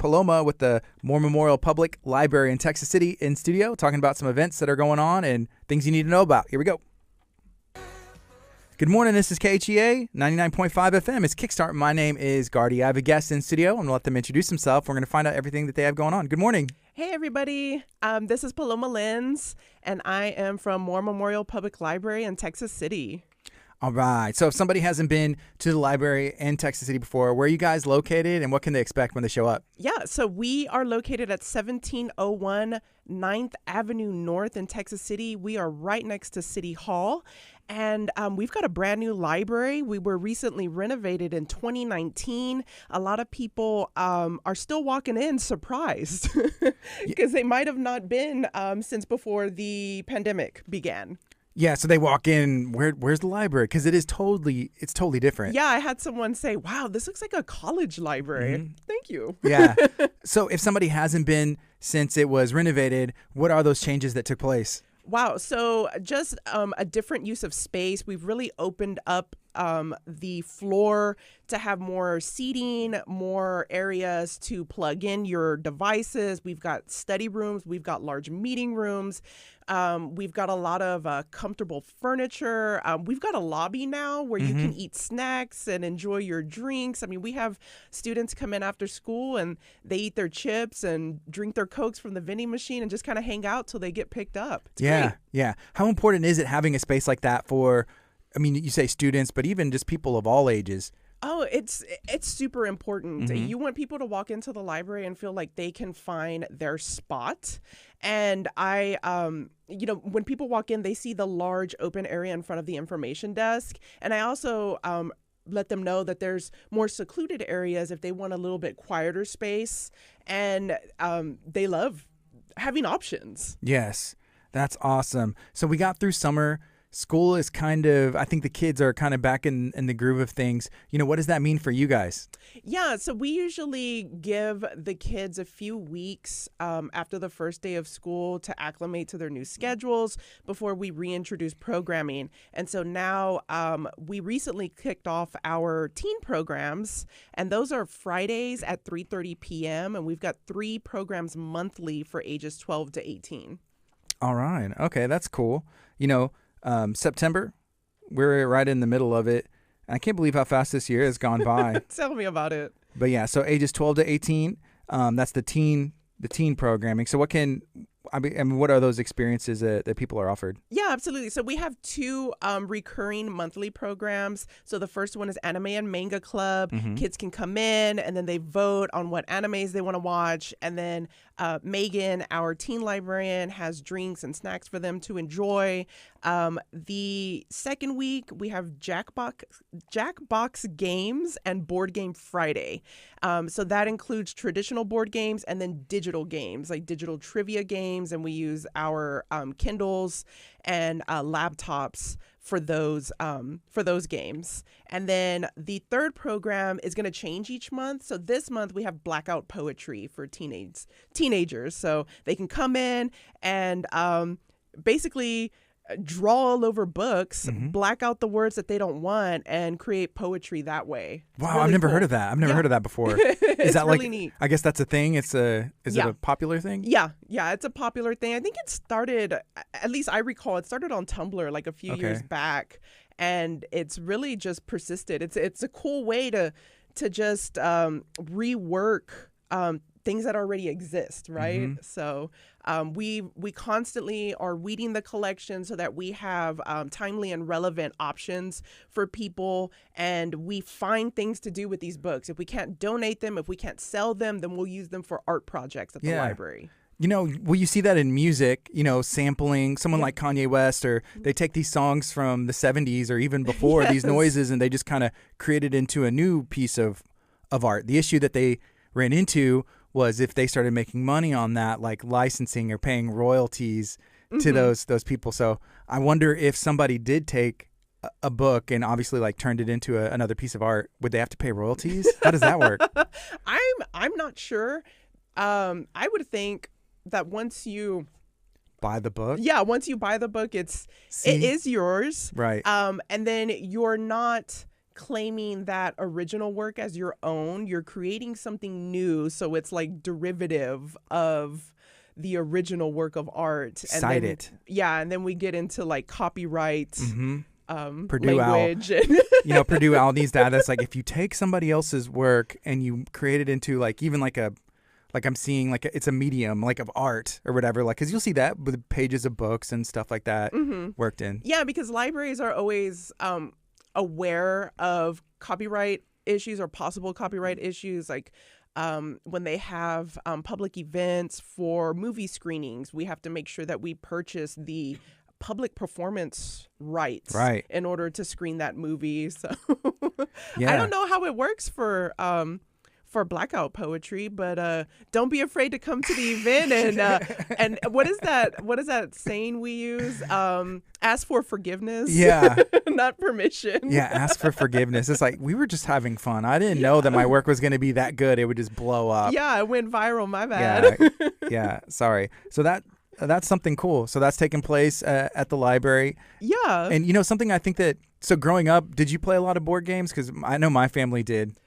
Paloma with the Moore Memorial Public Library in Texas City in studio, talking about some events that are going on and things you need to know about. Here we go. Good morning. This is KHEA 99.5 FM. It's Kickstart. My name is Gardy. I have a guest in studio. I'm going to let them introduce themselves. We're going to find out everything that they have going on. Good morning. Hey, everybody. This is Paloma Lenz, and I am from Moore Memorial Public Library in Texas City. All right. So if somebody hasn't been to the library in Texas City before, where are you guys located and what can they expect when they show up? Yeah, so we are located at 1701 9th Avenue North in Texas City. We are right next to City Hall, and we've got a brand new library. We were recently renovated in 2019. A lot of people are still walking in surprised because they might have not been since before the pandemic began. Yeah, so they walk in, where's the library? Because it's totally different. Yeah, I had someone say, wow, this looks like a college library. Mm-hmm. Thank you. Yeah. So if somebody hasn't been since it was renovated, what are those changes that took place? Wow. So just a different use of space. We've really opened up the floor to have more seating, more areas to plug in your devices. We've got study rooms. We've got large meeting rooms. We've got a lot of comfortable furniture. We've got a lobby now where you can eat snacks and enjoy your drinks. I mean, we have students come in after school and they eat their chips and drink their Cokes from the vending machine and just kind of hang out till they get picked up. It's great. Yeah. How important is it having a space like that for, I mean, you say students, but even just people of all ages? Oh, it's super important. Mm-hmm. You want people to walk into the library and feel like they can find their spot. And when people walk in, they see the large open area in front of the information desk. And I also let them know that there's more secluded areas if they want a little bit quieter space. And they love having options. Yes, that's awesome. So we got through summer. School is I think the kids are kind of back in the groove of things. What does that mean for you guys? Yeah, so we usually give the kids a few weeks after the first day of school to acclimate to their new schedules before we reintroduce programming. And so now we recently kicked off our teen programs, and those are Fridays at 3:30 p.m. And we've got 3 programs monthly for ages 12 to 18. All right. Okay, that's cool. September, we're right in the middle of it. I can't believe how fast this year has gone by. Tell me about it. But yeah, so ages 12 to 18, that's the teen programming. So what are those experiences that people are offered? Yeah, absolutely. So we have 2 recurring monthly programs. So the first one is Anime and Manga Club. Mm-hmm. Kids can come in and then they vote on what animes they want to watch. And then Megan, our teen librarian, has drinks and snacks for them to enjoy. The second week, we have Jackbox Games and Board Game Friday. So that includes traditional board games and then digital games, like digital trivia games. And we use our Kindles and laptops for those games. And then the third program is going to change each month. So this month we have Blackout Poetry for teenagers. So they can come in and basically draw all over books, black out the words that they don't want, and create poetry that way. Wow, really I've never heard of that. I've never heard of that before. Is that really neat. I guess that's a thing. Is it a popular thing? Yeah, it's a popular thing. I think it started, at least I recall, it started on Tumblr like a few years back, and it's really just persisted. It's a cool way to just rework things that already exist, right? Mm-hmm. So we constantly are weeding the collection so that we have timely and relevant options for people, and we find things to do with these books. If we can't donate them, if we can't sell them, then we'll use them for art projects at the library. Well, you see that in music, sampling someone like Kanye West, or they take these songs from the 70s or even before, these noises, and they just kind of create it into a new piece of art. The issue that they ran into was if they started making money on that, like licensing or paying royalties to those people. So I wonder if somebody did take a book and obviously like turned it into another piece of art, would they have to pay royalties? How does that work? I'm not sure. I would think that once you buy the book, once you buy the book, it is yours, right? And then you're not claiming that original work as your own. You're creating something new, so it's like derivative of the original work of art. And Cite then, it. Yeah, and then we get into like copyright, Purdue language. Purdue Owl needs that. That's like if you take somebody else's work and you create it into like even like I'm seeing like it's a medium like of art or whatever, like because you'll see that with pages of books and stuff like that worked in. Yeah, because libraries are always aware of copyright issues or possible copyright issues, like when they have public events for movie screenings, we have to make sure that we purchase the public performance rights in order to screen that movie. So I don't know how it works for Blackout Poetry, but don't be afraid to come to the event and what is that saying we use? Ask for forgiveness. Yeah. Not permission. Yeah, ask for forgiveness. It's like we were just having fun. I didn't know that my work was going to be that good. It would just blow up. Yeah, it went viral. My bad. Yeah, sorry. So that's something cool. So that's taking place at the library. Yeah. And something I think that so growing up, did you play a lot of board games? Because I know my family did.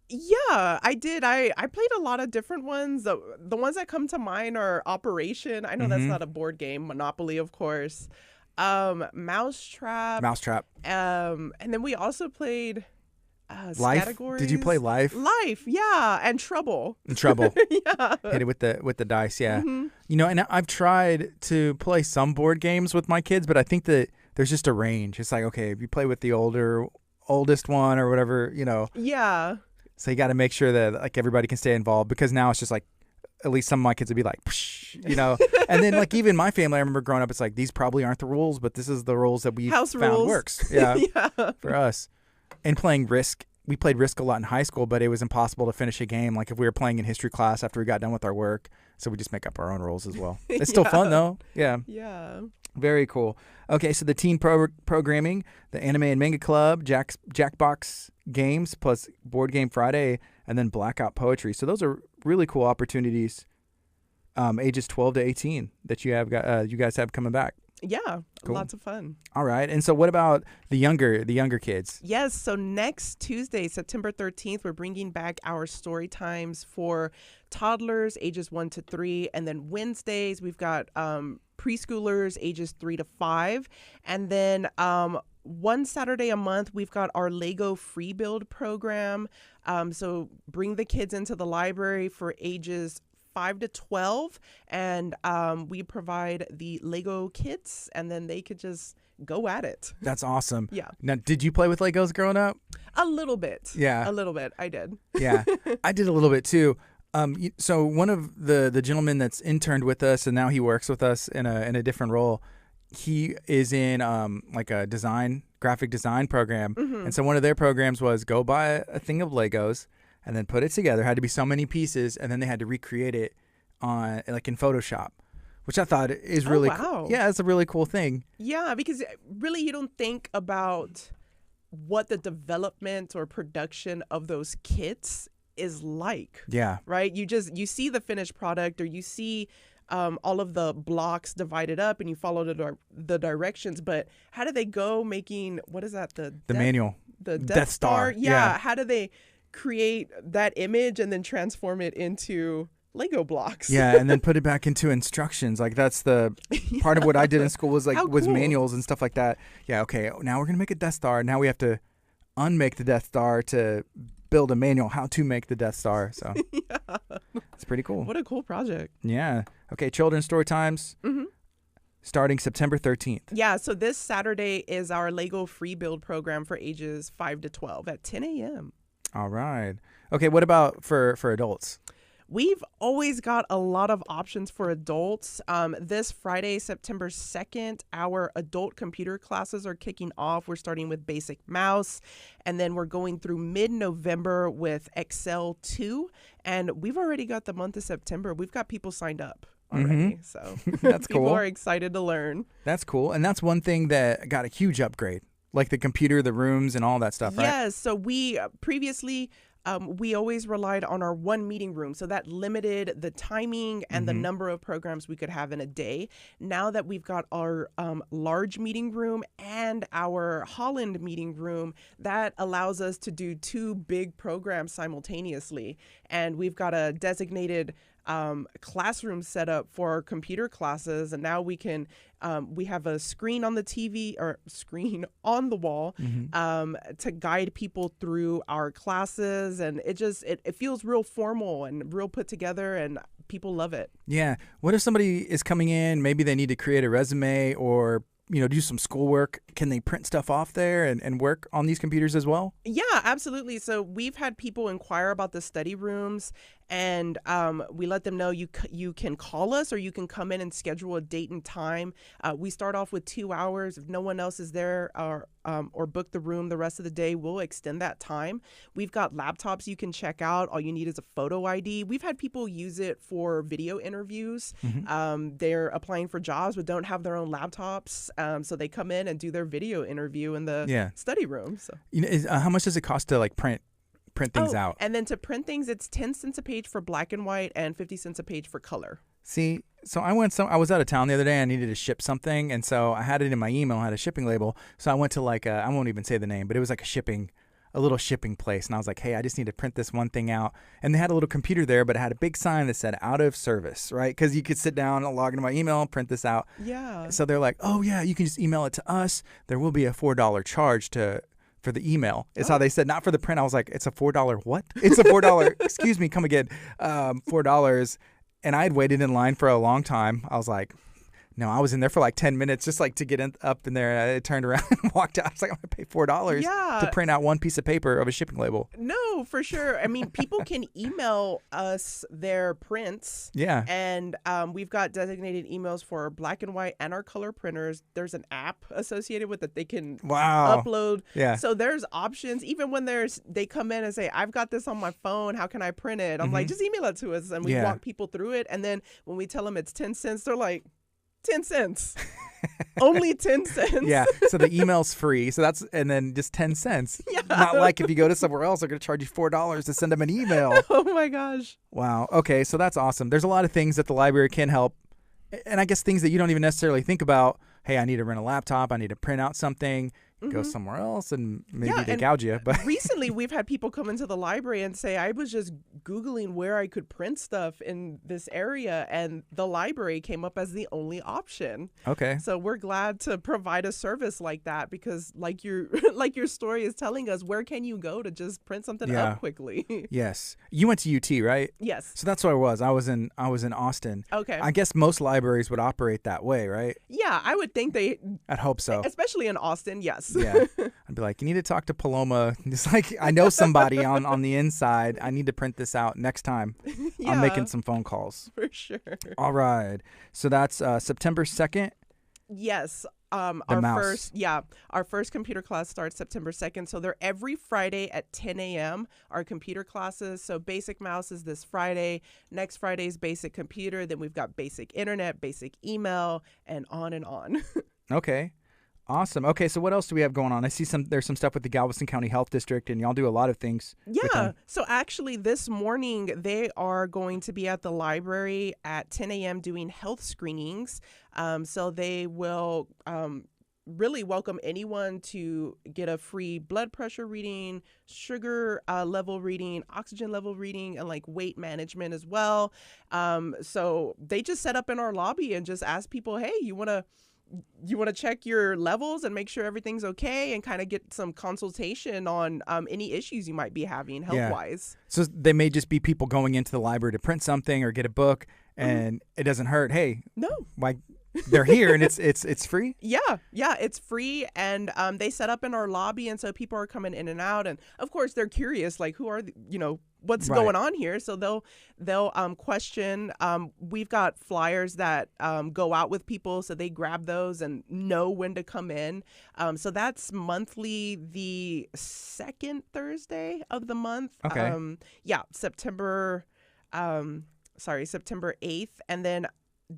Yeah, I did. I played a lot of different ones. The ones that come to mind are Operation. I know that's not a board game. Monopoly, of course. Mousetrap. And then we also played Life. categories. Did you play Life? Life, yeah, and Trouble. Yeah. Hit it with the dice. Yeah. And I've tried to play some board games with my kids, but I think that there's just a range. It's like, okay, if you play with the oldest one or whatever, Yeah. So you got to make sure that like everybody can stay involved, because now it's just like at least some of my kids would be like, psh, and then like even my family, I remember growing up, it's like these probably aren't the rules, but this is the rules that we House found rules. works. Yeah, for us. And playing Risk, we played Risk a lot in high school, but it was impossible to finish a game. Like if we were playing in history class after we got done with our work, so we just make up our own rules as well. It's still fun though. Yeah. Yeah. Very cool. Okay, so the teen programming, the Anime and Manga Club, Jackbox Games, plus Board Game Friday, and then Blackout Poetry. So those are really cool opportunities, ages 12 to 18 that you guys have coming back. Yeah, cool. Lots of fun. All right, and so what about the younger kids? Yes, so next Tuesday, September 13th, we're bringing back our story times for toddlers ages 1 to 3, and then Wednesdays we've got preschoolers ages 3 to 5, and then one Saturday a month we've got our Lego free build program. So bring the kids into the library for ages 5 to 12, and we provide the Lego kits, and then they could just go at it. That's awesome. Yeah. Now, did you play with Legos growing up? A little bit. Yeah. A little bit. I did. Yeah, I did a little bit too. So one of the gentlemen that's interned with us, and now he works with us in a different role, he is in like a graphic design program. And so one of their programs was go buy a thing of Legos and then put it together. It had to be so many pieces, and then they had to recreate it on like in Photoshop, which I thought is really cool. Yeah, it's a really cool thing. Yeah, because really you don't think about what the development or production of those kits is like. Yeah. Right? You see the finished product, or you see all of the blocks divided up, and you follow the directions, but how do they go making, what is that? The manual. The Death Star? Yeah. How do they create that image and then transform it into Lego blocks? Yeah, and then put it back into instructions. Like that's the part of what I did in school was was manuals and stuff like that. Yeah, okay, now we're going to make a Death Star. Now we have to unmake the Death Star to build a manual how to make the Death Star. So yeah. It's pretty cool. What a cool project. Yeah. Okay, children's story times. Starting September 13th. Yeah, so this Saturday is our Lego free build program for ages 5 to 12 at 10 a.m. All right. Okay, what about for adults? We've always got a lot of options for adults. This Friday, September 2nd, our adult computer classes are kicking off. We're starting with Basic Mouse, and then we're going through mid-November with Excel 2. And we've already got the month of September. We've got people signed up already. So that's cool. People are excited to learn. That's cool. And that's one thing that got a huge upgrade, like the computer, the rooms, and all that stuff, right? Yes. So we previously we always relied on our one meeting room. So that limited the timing and the number of programs we could have in a day. Now that we've got our large meeting room and our Holland meeting room, that allows us to do 2 big programs simultaneously. And we've got a designated classroom set up for our computer classes, and now we can we have a screen on the TV or screen on the wall to guide people through our classes, and it feels real formal and real put together, and people love it. Yeah. What if somebody is coming in, maybe they need to create a resume or do some schoolwork? Can they print stuff off there and work on these computers as well? Yeah, absolutely. So we've had people inquire about the study rooms, and we let them know you can call us or you can come in and schedule a date and time. We start off with 2 hours. If no one else is there or book the room the rest of the day, we'll extend that time. We've got laptops you can check out. All you need is a photo ID. We've had people use it for video interviews. They're applying for jobs but don't have their own laptops, so they come in and do their video interview in the study room. So how much does it cost to print things out? And then to print things, it's 10 cents a page for black and white and 50 cents a page for color. See, so I was out of town the other day. I needed to ship something, and so I had it in my email. I had a shipping label. So I went to I won't even say the name, but it was like a little shipping place. And I was like, hey, I just need to print this one thing out. And they had a little computer there, but it had a big sign that said out of service, right? Because you could sit down and log into my email and print this out. Yeah. So they're like, oh, yeah, you can just email it to us. There will be a $4 charge for the email. It's how they said, not for the print. I was like, it's a $4 what? It's a $4. Excuse me, come again. $4. And I had waited in line for a long time. I was like, no, I was in there for 10 minutes just to get up in there. I turned around and walked out. I was like, I'm going to pay $4 to print out one piece of paper of a shipping label. No, for sure. I mean, people can email us their prints. Yeah. And we've got designated emails for our black and white and our color printers. There's an app associated with it they can upload. Yeah. So there's options. Even when they come in and say, I've got this on my phone, how can I print it? I'm like, just email it to us. And we walk people through it. And then when we tell them it's 10 cents, they're like, 10 cents. Only 10 cents. Yeah. So the email's free. So and then just 10 cents. Yeah. Not like if you go to somewhere else, they're going to charge you $4 to send them an email. Oh my gosh. Wow. Okay. So that's awesome. There's a lot of things that the library can help. And I guess things that you don't even necessarily think about. Hey, I need to rent a laptop. I need to print out something. Go somewhere else and maybe they gouge you. But recently we've had people come into the library and say, I was just Googling where I could print stuff in this area, and the library came up as the only option. Okay. So we're glad to provide a service like that, because like your story is telling us, where can you go to just print something up quickly? Yes. You went to UT, right? Yes. So that's where I was. I was in Austin. Okay. I guess most libraries would operate that way, right? Yeah, I would think I'd hope so. Especially in Austin, yes. Yeah. I'd be like, you need to talk to Paloma. Just I know somebody on the inside. I need to print this out next time. I'm making some phone calls. For sure. All right. So that's September 2nd? Yes. Our first computer class starts September 2nd. So they're every Friday at 10 a.m. Our computer classes. So basic mouse is this Friday. Next Friday is basic computer. Then we've got basic internet, basic email, and on and on. Okay. Awesome. Okay, so what else do we have going on? I see there's some stuff with the Galveston County Health District, and y'all do a lot of things. Yeah. So actually this morning they are going to be at the library at 10 a.m. doing health screenings. So they will really welcome anyone to get a free blood pressure reading, sugar level reading, oxygen level reading, and weight management as well. So they just set up in our lobby and just ask people, hey, you want to check your levels and make sure everything's okay, and kind of get some consultation on any issues you might be having health-wise. So they may just be people going into the library to print something or get a book, and it doesn't hurt. Hey, no, why? They're here, and it's free? Yeah, it's free, and they set up in our lobby, and so people are coming in and out, and of course they're curious, who are what's going on here, so they'll question. We've got flyers that go out with people, so they grab those and know when to come in. So that's monthly, the second Thursday of the month. Okay. September 8th, and then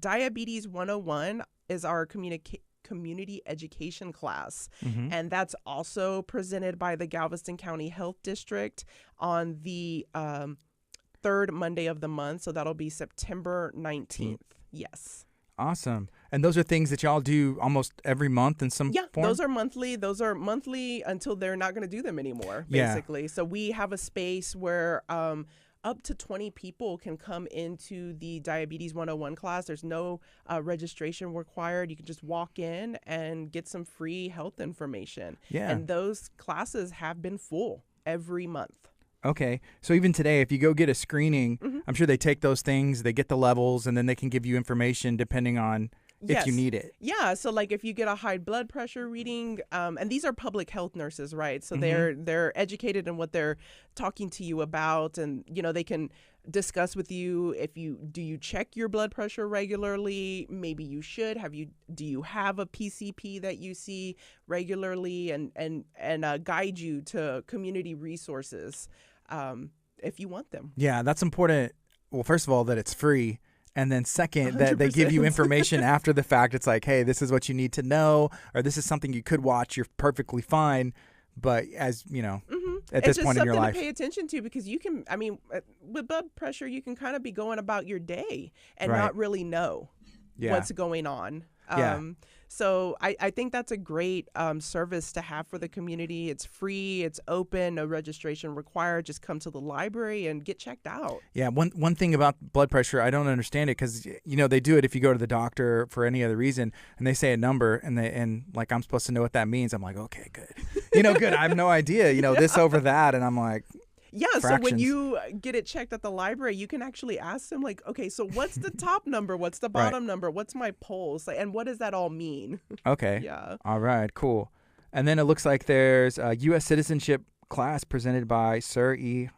Diabetes 101 is our communication community education class. Mm-hmm. And that's also presented by the Galveston County Health District on the third Monday of the month. So that'll be September 19th. Yes. Awesome. And those are things that y'all do almost every month in some form? Those are monthly. Those are monthly until they're not going to do them anymore, basically. Yeah. So we have a space where up to 20 people can come into the Diabetes 101 class. There's no registration required. You can just walk in and get some free health information. Yeah. And those classes have been full every month. Okay. So even today, if you go get a screening, mm-hmm. I'm sure they take those things, they get the levels, and then they can give you information depending on if you need it. Yeah. So like if you get a high blood pressure reading, and these are public health nurses, right? So mm-hmm. they're educated in what they're talking to you about, and they can discuss with you do you check your blood pressure regularly? Maybe you should. Do you have a PCP that you see regularly, and guide you to community resources if you want them. Yeah, that's important. Well, first of all, that it's free. And then second, 100%. That they give you information after the fact. It's like, hey, this is what you need to know, or this is something you could watch. You're perfectly fine. But as you know, mm-hmm. at this point in your life, it's just something to pay attention to, because you can, with blood pressure, you can kind of be going about your day and not really know what's going on. So I think that's a great service to have for the community. It's free, it's open, no registration required. Just come to the library and get checked out. Yeah, one thing about blood pressure, I don't understand it, because they do it if you go to the doctor for any other reason, and they say a number, and like I'm supposed to know what that means. I'm like, okay, good. Good. I have no idea. This over that, and I'm like. Yeah, fractions. So when you get it checked at the library, you can actually ask them, like, okay, so what's the top number? What's the bottom number? What's my pulse? And what does that all mean? Okay. Yeah. All right, cool. And then it looks like there's a U.S. citizenship class presented by Sir E.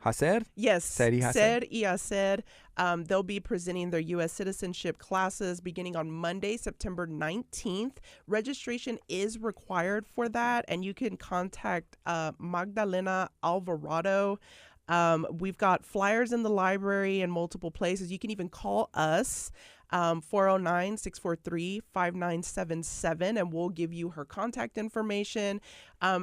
Hacer? Yes, Sir E. Hacer. They'll be presenting their U.S. citizenship classes beginning on Monday, September 19th. Registration is required for that, and you can contact Magdalena Alvarado. We've got flyers in the library in multiple places. You can even call us, 409-643-5977, and we'll give you her contact information.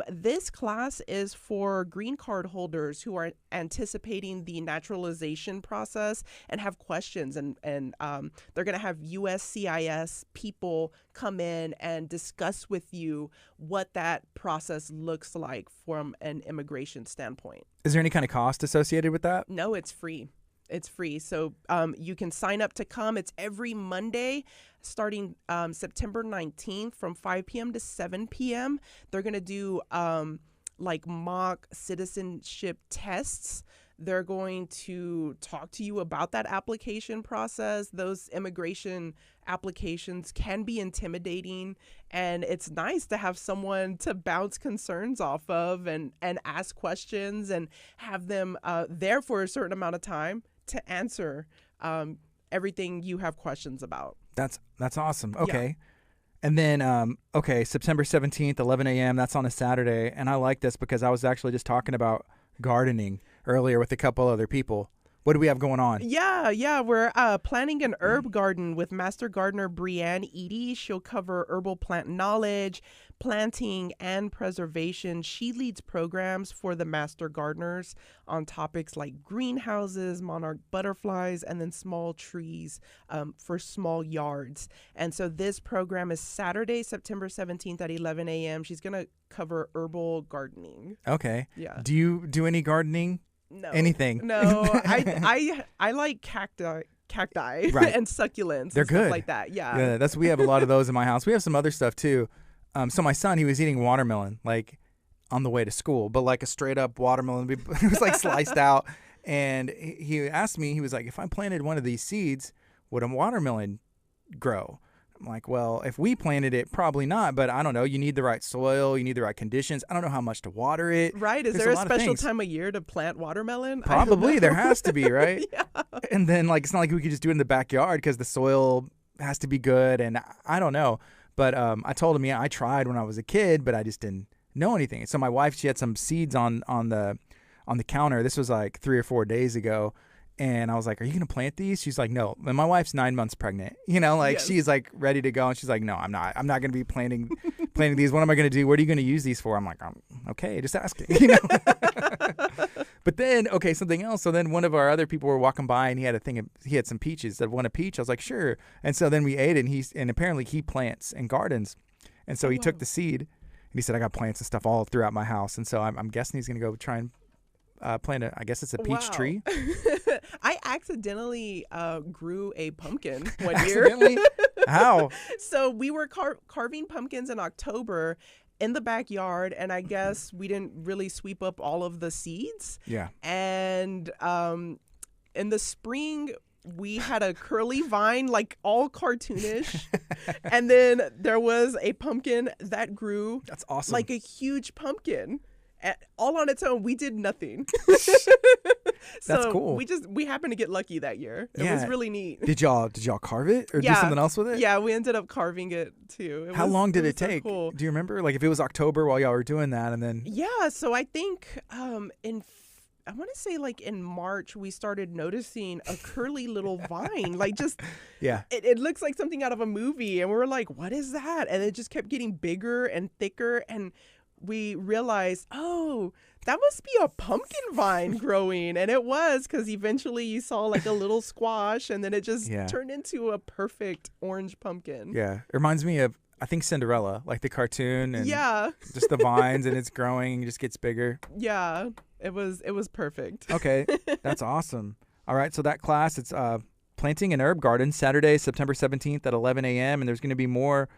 This class is for green card holders who are anticipating the naturalization process and have questions, and they're going to have USCIS people come in and discuss with you what that process looks like from an immigration standpoint. Is there any kind of cost associated with that? No, it's free. It's free. So you can sign up to come. It's every Monday starting September 19th from 5 p.m. to 7 p.m. They're going to do like mock citizenship tests. They're going to talk to you about that application process. Those immigration applications can be intimidating, and it's nice to have someone to bounce concerns off of and ask questions and have them there for a certain amount of time to answer everything you have questions about. That's awesome. Okay. Yeah. And then, September 17th, 11 a.m., that's on a Saturday. And I like this because I was actually just talking about gardening earlier with a couple other people. What do we have going on? Yeah. We're planning an herb garden with Master Gardener Brianne Eady. She'll cover herbal plant knowledge, planting, and preservation. She leads programs for the Master Gardeners on topics like greenhouses, monarch butterflies, and then small trees for small yards. And so this program is Saturday, September 17th at 11 a.m. She's going to cover herbal gardening. Okay. Yeah. Do you do any gardening? No. Anything? No. I like cacti and succulents. They're and good. Stuff like that. Yeah. Yeah. We have a lot of those in my house. We have some other stuff too. So my son, he was eating watermelon like on the way to school, but like a straight up watermelon. It was like sliced out. And he asked me, he was like, if I planted one of these seeds, would a watermelon grow? I'm like, well, if we planted it, probably not. But I don't know. You need the right soil. You need the right conditions. I don't know how much to water it. Right. Is there a special time of year to plant watermelon? Probably. There has to be, right? Yeah. And then like, it's not like we could just do it in the backyard because the soil has to be good. And I don't know. But I told him, yeah, I tried when I was a kid, but I just didn't know anything. So my wife, she had some seeds on the counter. This was like 3 or 4 days ago. And I was like, are you going to plant these? She's like, no. And my wife's 9 months pregnant. You know, like Yes. she's like ready to go. And she's like, no, I'm not. I'm not going to be planting these. What am I going to do? What are you going to use these for? I'm like, okay, just asking. You know? But then, okay, something else. So then one of our other people were walking by and he had some peaches. That want a peach. I was like, sure. And so then we ate it. And apparently he plants and gardens. And so he took the seed and he said, I got plants and stuff all throughout my house. And so I'm guessing he's going to go try and plant I guess it's a peach tree. I accidentally grew a pumpkin one year. Accidentally? How? So we were carving pumpkins in October in the backyard, and I guess we didn't really sweep up all of the seeds. Yeah. And in the spring, we had a curly vine, like all cartoonish. And then there was a pumpkin that grew. That's awesome. Like a huge pumpkin. All on its own. We did nothing. That's cool. We happened to get lucky that year. It Yeah. was really neat. Did y'all carve it or do something else with it? Yeah, we ended up carving it too. How long did it so take? cool. Do you remember? Like if it was October while y'all were doing that and then Yeah, so I think I want to say like in March we started noticing a curly little vine, like just yeah. it looks like something out of a movie, and we were like, what is that? And it just kept getting bigger and thicker, and we realized, oh, that must be a pumpkin vine growing. And it was, because eventually you saw like a little squash, and then it just turned into a perfect orange pumpkin. Yeah. It reminds me of, I think, Cinderella, like the cartoon and just the vines and it's growing and just gets bigger. Yeah, it was perfect. Okay. That's awesome. All right. So that class, it's Planting an Herb Garden, Saturday, September 17th at 11 a.m. And there's going to be more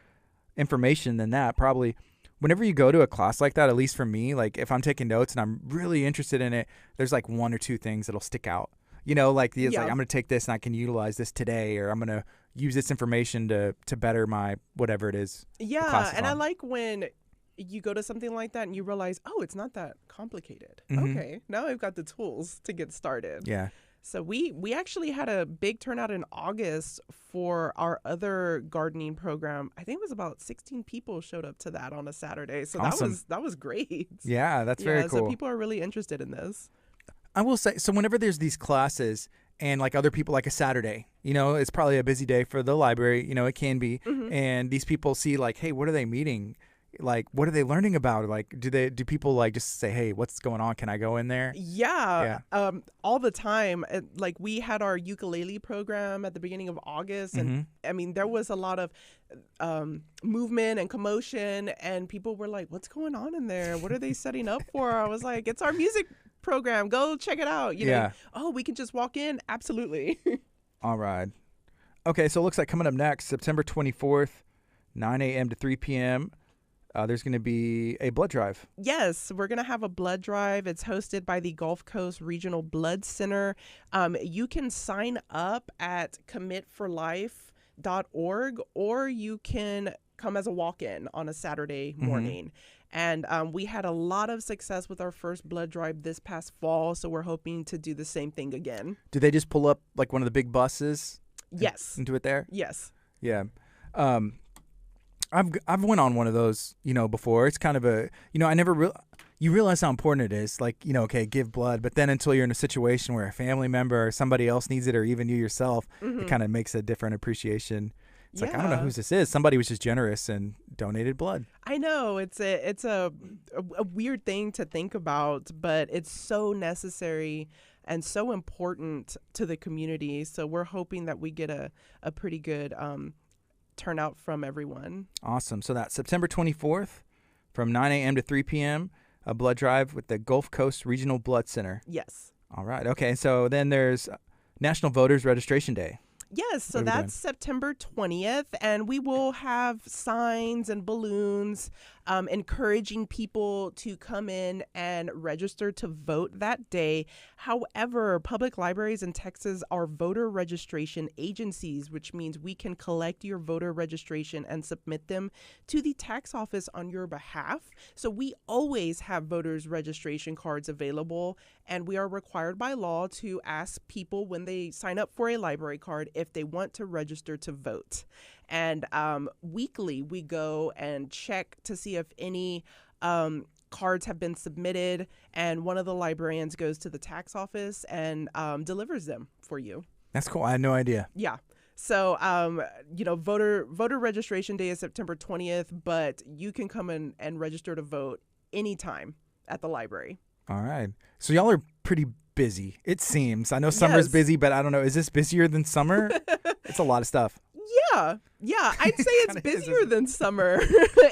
information than that, probably. Whenever you go to a class like that, at least for me, like if I'm taking notes and I'm really interested in it, there's like one or two things that'll stick out. You know, like it's like I'm going to take this and I can utilize this today, or I'm going to use this information to better my whatever it is. Yeah, and I like when you go to something like that and you realize, oh, it's not that complicated. Mm-hmm. Okay, now I've got the tools to get started. Yeah. So we actually had a big turnout in August for our other gardening program. I think it was about 16 people showed up to that on a Saturday. So awesome. that was great. Yeah, that's very cool. So people are really interested in this. I will say, so whenever there's these classes and like other people, like a Saturday, you know, it's probably a busy day for the library, you know, it can be. Mm-hmm. And these people see like, hey, what are they meeting? Like, what are they learning about? Like, do people like just say, hey, what's going on? Can I go in there? Yeah. All the time. Like we had our ukulele program at the beginning of August. And I mean, there was a lot of movement and commotion, and people were like, what's going on in there? What are they setting up for? I was like, it's our music program. Go check it out. You know, oh, we can just walk in. Absolutely. All right. Okay. So it looks like coming up next, September 24th, 9 a.m. to 3 p.m., there's going to be a blood drive. Yes, we're going to have a blood drive. It's hosted by the Gulf Coast Regional Blood Center. You can sign up at commitforlife.org, or you can come as a walk-in on a Saturday morning. And we had a lot of success with our first blood drive this past fall, so we're hoping to do the same thing again. Do they just pull up like one of the big buses? Yes. And do it there? Yes. Yeah. I've went on one of those, you know, before. It's kind of a, you know, you realize how important it is. Like, you know, okay, give blood, but then until you're in a situation where a family member or somebody else needs it, or even you yourself, it kind of makes a different appreciation. It's like, I don't know whose this is. Somebody was just generous and donated blood. I know it's a weird thing to think about, but it's so necessary and so important to the community. So we're hoping that we get a pretty good turnout from everyone. Awesome. So that's September 24th from 9 a.m. to 3 p.m., a blood drive with the Gulf Coast Regional Blood Center. Yes. All right. Okay. So then there's National Voters Registration Day. Yes, so that's September 20th, and we will have signs and balloons encouraging people to come in and register to vote that day. However, public libraries in Texas are voter registration agencies, which means we can collect your voter registration and submit them to the tax office on your behalf. So we always have voters registration cards available, and we are required by law to ask people when they sign up for a library card if they want to register to vote. And weekly we go and check to see if any cards have been submitted, and one of the librarians goes to the tax office and delivers them for you. That's cool. I had no idea. Yeah. So, voter registration day is September 20th, but you can come in and register to vote anytime at the library. All right. So y'all are pretty busy, it seems. I know summer's busy, but I don't know. Is this busier than summer? It's a lot of stuff. Yeah. I'd say it's busier than summer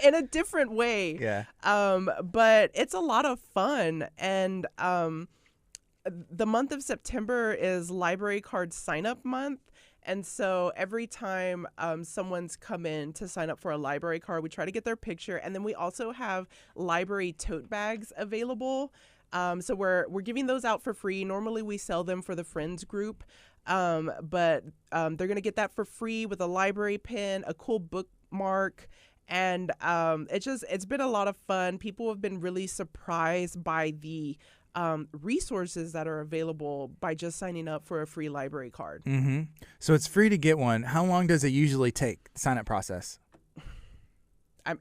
in a different way. Yeah. But it's a lot of fun. And the month of September is Library Card Sign-Up Month. And so every time someone's come in to sign up for a library card, we try to get their picture. And then we also have library tote bags available. So we're giving those out for free. Normally we sell them for the Friends group. But they're going to get that for free with a library pin, a cool bookmark. And it's been a lot of fun. People have been really surprised by the resources that are available by just signing up for a free library card. Mm-hmm. So it's free to get one. How long does it usually take, the sign-up process?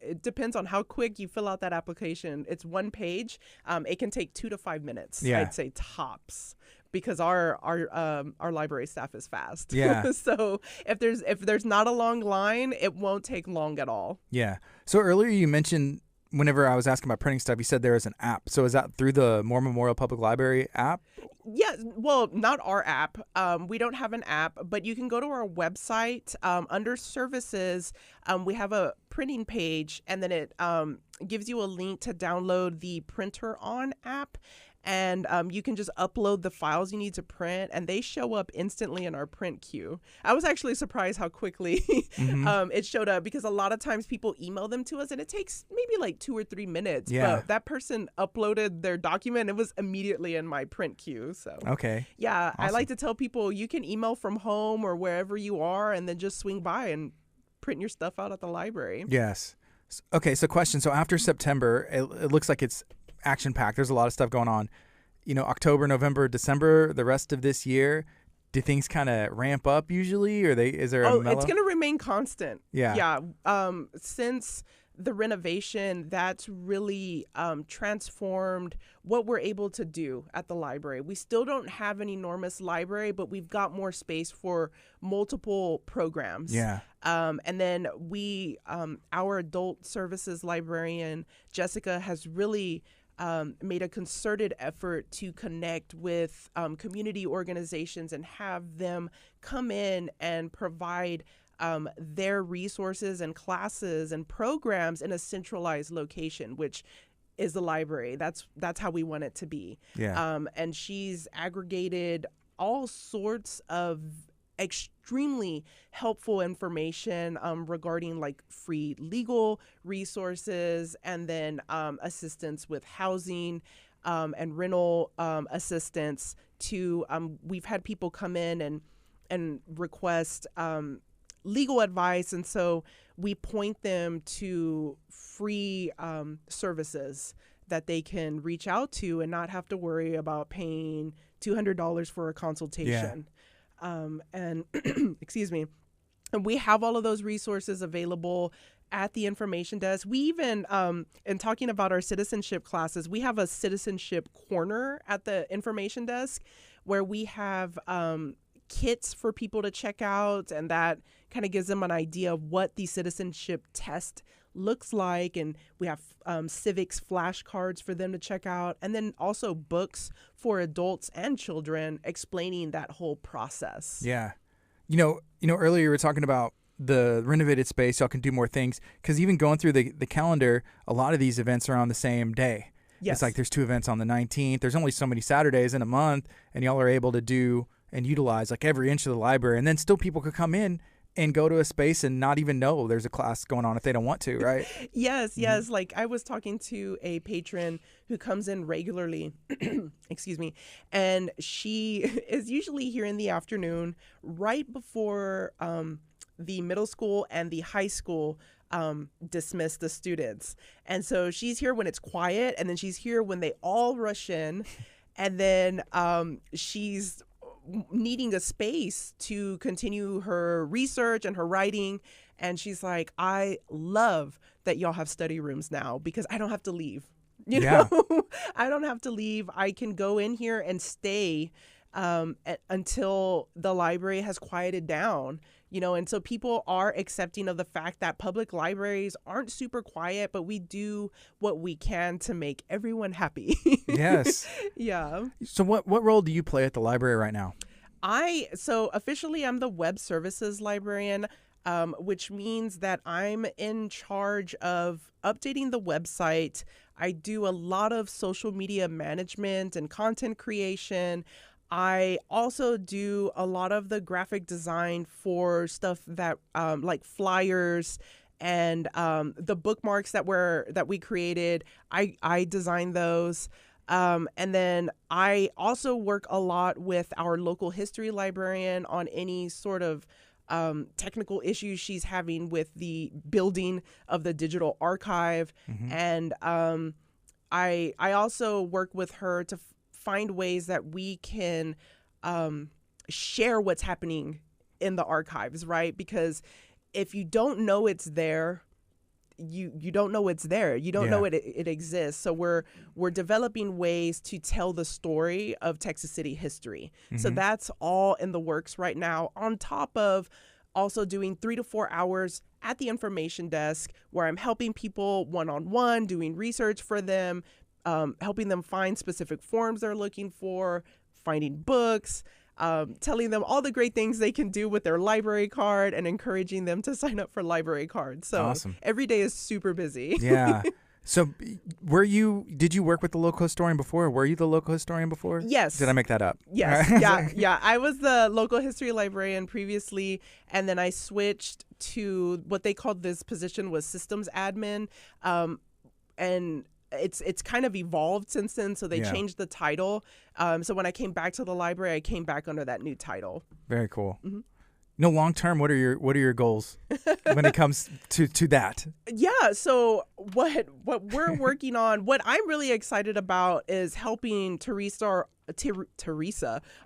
It depends on how quick you fill out that application. It's one page. It can take 2 to 5 minutes. Yeah. I'd say tops, because our library staff is fast. Yeah. So if there's not a long line, it won't take long at all. Yeah. So earlier you mentioned, whenever I was asking about printing stuff, you said there is an app. So is that through the Moore Memorial Public Library app? Yeah, well, not our app. We don't have an app, but you can go to our website. Under services, we have a printing page, and then it gives you a link to download the Printer On app. And you can just upload the files you need to print, and they show up instantly in our print queue. I was actually surprised how quickly it showed up, because a lot of times people email them to us, and it takes maybe like 2 or 3 minutes. Yeah. But that person uploaded their document. It was immediately in my print queue. So okay. Yeah, Awesome. I like to tell people you can email from home or wherever you are, and then just swing by and print your stuff out at the library. Yes. Okay, so question. So after September, it looks like it's action-packed. There's a lot of stuff going on. October, November, December, the rest of this year, do things kind of ramp up usually, or is there a mellow? It's going to remain constant. Yeah. Since the renovation, that's really transformed what we're able to do at the library. We still don't have an enormous library, but we've got more space for multiple programs. Yeah. And then our adult services librarian, Jessica, has really made a concerted effort to connect with community organizations and have them come in and provide their resources and classes and programs in a centralized location, which is the library. That's how we want it to be. Yeah. And she's aggregated all sorts of extremely helpful information regarding like free legal resources, and then assistance with housing and rental assistance. We've had people come in and request legal advice, and so we point them to free services that they can reach out to and not have to worry about paying $200 for a consultation. And excuse me. And we have all of those resources available at the information desk. We even, in talking about our citizenship classes, we have a citizenship corner at the information desk where we have kits for people to check out, and that kind of gives them an idea of what the citizenship test looks like. And we have civics flashcards for them to check out, and then also books for adults and children explaining that whole process. Yeah. Earlier you were talking about the renovated space. Y'all can do more things, because even going through the calendar, a lot of these events are on the same day. Yes. It's like there's 2 events on the 19th. There's only so many Saturdays in a month, and y'all are able to do and utilize like every inch of the library. And then still people could come in and go to a space and not even know there's a class going on if they don't want to, right? Yes. Like I was talking to a patron who comes in regularly, excuse me, and she is usually here in the afternoon right before the middle school and the high school dismiss the students. And so she's here when it's quiet, and then she's here when they all rush in, and then she's needing a space to continue her research and her writing. And she's like, I love that y'all have study rooms now, because I don't have to leave. You Yeah. know, I don't have to leave. I can go in here and stay until the library has quieted down. You know, and so people are accepting of the fact that public libraries aren't super quiet, but we do what we can to make everyone happy. Yes. Yeah. So what role do you play at the library right now? So officially I'm the web services librarian, which means that I'm in charge of updating the website. I do a lot of social media management and content creation. I also do a lot of the graphic design for stuff that like flyers and the bookmarks that we created. I designed those. And then I also work a lot with our local history librarian on any sort of technical issues she's having with the building of the digital archive. Mm-hmm. And I also work with her to find ways that we can share what's happening in the archives, right? Because if you don't know it's there, you don't know it's there. You don't know it exists. So we're developing ways to tell the story of Texas City history. Mm-hmm. So that's all in the works right now, on top of also doing 3 to 4 hours at the information desk where I'm helping people one-on-one, doing research for them, helping them find specific forms they're looking for, finding books, telling them all the great things they can do with their library card, and encouraging them to sign up for library cards. So awesome. Every day is super busy. Yeah. So did you work with the local historian before? Or were you the local historian before? Yes. Did I make that up? Yes. Yeah. I was the local history librarian previously, and then I switched to what they called this position was systems admin. And it's kind of evolved since then, so they changed the title. So when I came back to the library, I came back under that new title. Very cool. Mm-hmm. No, long term, what are your goals when it comes to that? Yeah, so what we're working on, what I'm really excited about is helping Teresa,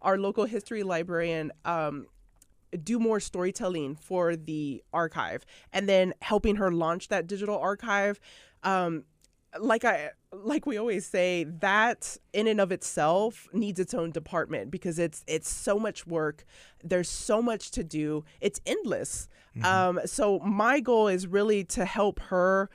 our local history librarian, do more storytelling for the archive, and then helping her launch that digital archive. Like we always say, that in and of itself needs its own department because it's so much work. There's so much to do. It's endless. Mm-hmm. So my goal is really to help her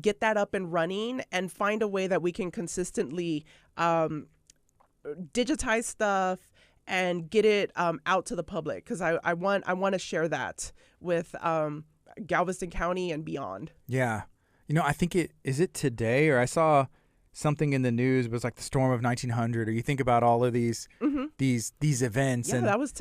get that up and running and find a way that we can consistently digitize stuff and get it out to the public, because I want to share that with Galveston County and beyond. Yeah. You know, I think is it today, or I saw something in the news, it was like the storm of 1900, or you think about all of these these events. Yeah, and that was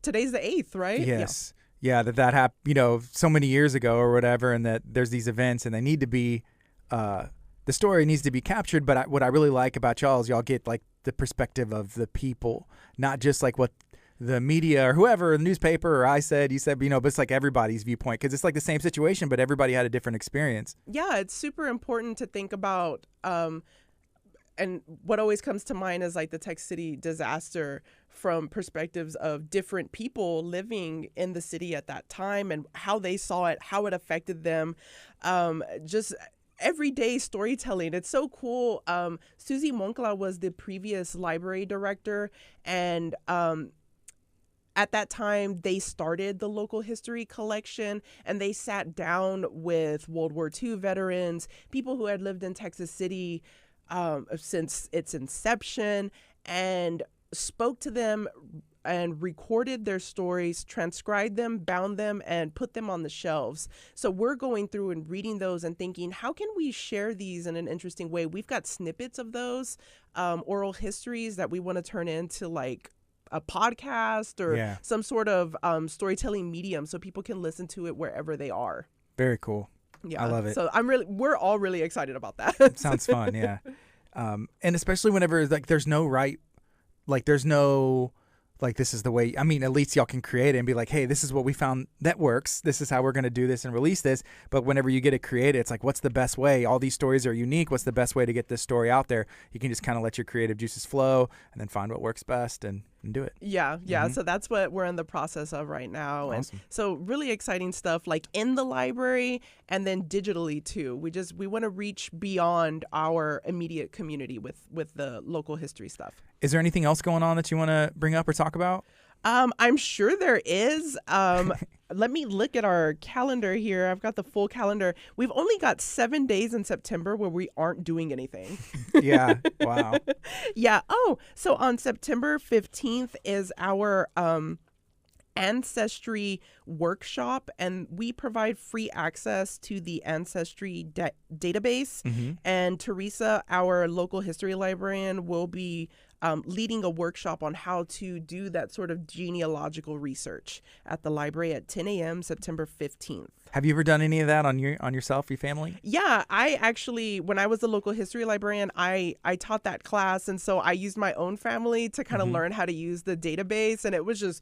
today's the 8th, right? Yes. Yeah, that happened, you know, so many years ago or whatever, and that there's these events and they need to be, the story needs to be captured. But what I really like about y'all is y'all get like the perspective of the people, not just like what the media or whoever, the newspaper or you said, you know, but it's like everybody's viewpoint, because it's like the same situation, but everybody had a different experience. Yeah, it's super important to think about. And what always comes to mind is like the Texas City disaster from perspectives of different people living in the city at that time and how they saw it, how it affected them. Just everyday storytelling. It's so cool. Susie Moncla was the previous library director, and at that time, they started the local history collection, and they sat down with World War II veterans, people who had lived in Texas City since its inception, and spoke to them and recorded their stories, transcribed them, bound them, and put them on the shelves. So we're going through and reading those and thinking, how can we share these in an interesting way? We've got snippets of those oral histories that we want to turn into like a podcast or some sort of storytelling medium so people can listen to it wherever they are. Very cool. Yeah, I love it. So we're all really excited about that. Sounds fun. Yeah. And especially whenever like there's no right, like there's no, like this is the way, I mean, at least y'all can create it and be like, hey, this is what we found that works. This is how we're going to do this and release this. But whenever you get it created, it's like, what's the best way? All these stories are unique. What's the best way to get this story out there? You can just kind of let your creative juices flow and then find what works best. And and do it. Yeah. So that's what we're in the process of right now. Awesome. And so really exciting stuff like in the library and then digitally too. We want to reach beyond our immediate community with the local history stuff. Is there anything else going on that you want to bring up or talk about? I'm sure there is. Let me look at our calendar here. I've got the full calendar. We've only got 7 days in September where we aren't doing anything. Yeah. Wow. Yeah. Oh, so on September 15th is our ancestry workshop, and we provide free access to the ancestry database. And Teresa, our local history librarian, will be leading a workshop on how to do that sort of genealogical research at the library at 10 a.m. September 15th. Have you ever done any of that on yourself, your family? Yeah, I actually, when I was the local history librarian, I taught that class. And so I used my own family to kind of learn how to use the database. And it was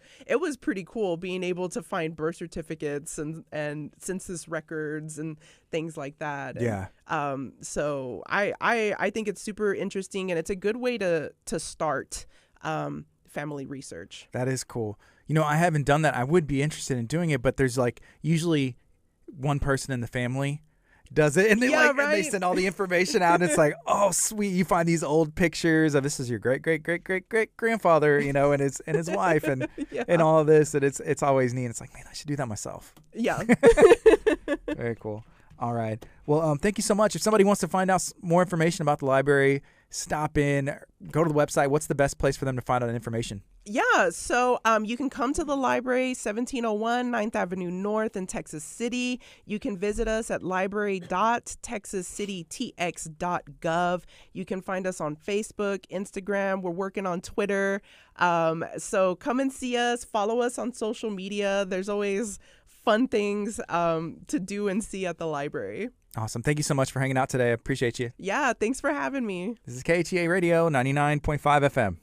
pretty cool being able to find birth certificates and census records and things like that. Yeah. And, so I think it's super interesting, and it's a good way to start family research. That is cool. I haven't done that. I would be interested in doing it, but there's usually one person in the family does it, and they right. and they send all the information out. And it's like, oh, sweet! You find these old pictures of this is your great grandfather, and his wife, and and all of this, and it's always neat. It's like, man, I should do that myself. Yeah. Very cool. All right. Well, thank you so much. If somebody wants to find out more information about the library, stop in, go to the website. What's the best place for them to find out information? Yeah, so you can come to the library, 1701 9th Avenue North in Texas City. You can visit us at library.texascitytx.gov. You can find us on Facebook, Instagram. We're working on Twitter. So come and see us. Follow us on social media. There's always fun things to do and see at the library. Awesome. Thank you so much for hanging out today. I appreciate you. Yeah, thanks for having me. This is KHEA Radio 99.5 FM.